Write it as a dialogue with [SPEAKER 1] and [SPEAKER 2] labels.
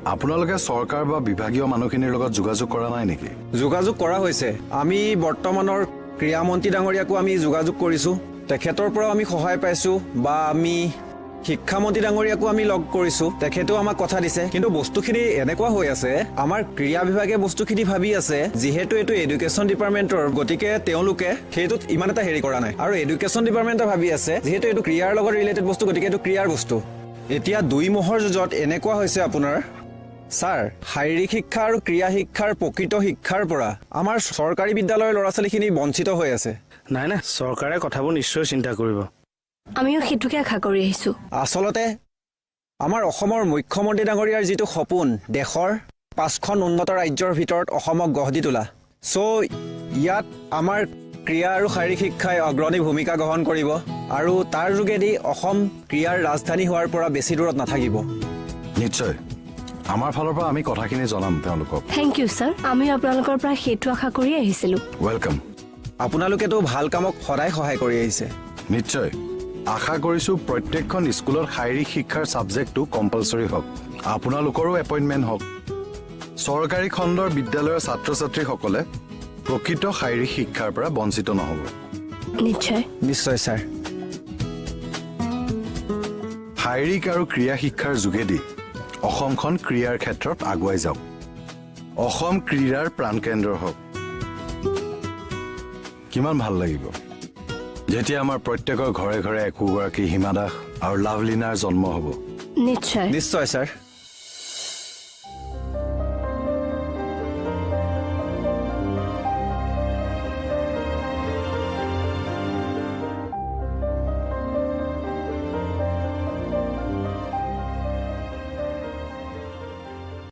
[SPEAKER 1] আপোনালোকে চৰকাৰ বা বিভাগীয় মানুহখিনিৰ লগত যোগাযোগ কৰা নাই নেকি?
[SPEAKER 2] যোগাযোগ কৰা হৈছে। আমি বৰ্তমানৰ ক্ৰীড়ামন্ত্ৰী ডাঙৰীয়াকো আমি যোগাযোগ কৰিছোঁ, তেখেতৰ পৰাও আমি সহায় পাইছোঁ, বা আমি শিক্ষামন্ত্ৰী ডাঙৰীয়াকো আমি লগ কৰিছোঁ, তেখেতেও আমাক কথা দিছে। কিন্তু বস্তুখিনি এনেকুৱা হৈ আছে, আমাৰ ক্ৰীড়া বিভাগে বস্তুখিনি ভাবি আছে যিহেতু এইটো এডুকেশ্যন ডিপাৰ্টমেণ্টৰ, গতিকে তেওঁলোকে সেইটোত ইমান এটা হেৰি কৰা নাই। আৰু এডুকেশ্যন ডিপাৰ্টমেণ্টে ভাবি আছে যিহেতু এইটো ক্ৰীড়াৰ লগত ৰিলেটেড বস্তু, গতিকে এইটো ক্ৰীড়াৰ বস্তু। এতিয়া 2 মহৰ যুঁজত এনেকুৱা হৈছে আপোনাৰ, ছাৰ, শাৰীৰিক শিক্ষা আৰু ক্ৰীড়া শিক্ষাৰ প্ৰকৃত শিক্ষাৰ পৰা আমাৰ চৰকাৰী বিদ্যালয়ৰ ল'ৰা ছোৱালীখিনি বঞ্চিত হৈ আছে।
[SPEAKER 3] নাই নাই, চৰকাৰে কথাবোৰ নিশ্চয় চিন্তা কৰিব।
[SPEAKER 4] আমিও সেইটোকে আশা কৰি আহিছোঁ।
[SPEAKER 2] আচলতে আমাৰ অসমৰ মুখ্যমন্ত্ৰী ডাঙৰীয়াৰ যিটো সপোন, দেশৰ 5খন উন্নত ৰাজ্যৰ ভিতৰত অসমক গঢ় দি তোলা, ইয়াত আমাৰ ক্ৰীড়া আৰু শাৰীৰিক শিক্ষাই অগ্ৰণী ভূমিকা গ্ৰহণ কৰিব, আৰু তাৰ যোগেদি অসম ক্ৰীড়াৰ ৰাজধানী হোৱাৰ পৰা বেছি দূৰত নাথাকিব।
[SPEAKER 1] নিশ্চয়, আমাৰ ফালৰ পৰা আমি কথাখিনি জনাম তেওঁলোকক।
[SPEAKER 4] থেংক ইউ ছাৰ, আমিও আপোনালোকৰ পৰা সেইটো আশা কৰি আহিছিলোঁ।
[SPEAKER 1] ৱেলকাম।
[SPEAKER 2] আপোনালোকেতো ভাল কামক সদায় সহায় কৰি আহিছে।
[SPEAKER 1] নিশ্চয়, আশা কৰিছোঁ প্ৰত্যেকখন স্কুলত শাৰীৰিক শিক্ষাৰ ছাবজেক্টটো কম্পালচৰি হওক, আপোনালোকৰো এপইণ্টমেণ্ট হওক। চৰকাৰী খণ্ডৰ বিদ্যালয়ৰ ছাত্ৰ ছাত্ৰীসকলে প্ৰকৃত শাৰীৰিক শিক্ষাৰ পৰা বঞ্চিত নহ'ব।
[SPEAKER 4] নিশ্চয়
[SPEAKER 2] নিশ্চয় ছাৰ।
[SPEAKER 1] শাৰীৰিক আৰু ক্ৰীড়া শিক্ষাৰ যোগেদি অসমখন ক্ৰীড়াৰ ক্ষেত্ৰত আগুৱাই যাওক, অসম ক্ৰীড়াৰ প্ৰাণকেন্দ্ৰ হওক। কিমান ভাল লাগিব যেতিয়া আমাৰ প্ৰত্যেকৰ ঘৰে ঘৰে একোগৰাকী হিমা দাস আৰু লাভলীনাৰ জন্ম হ'ব।
[SPEAKER 4] নিশ্চয়
[SPEAKER 2] নিশ্চয় ছাৰ।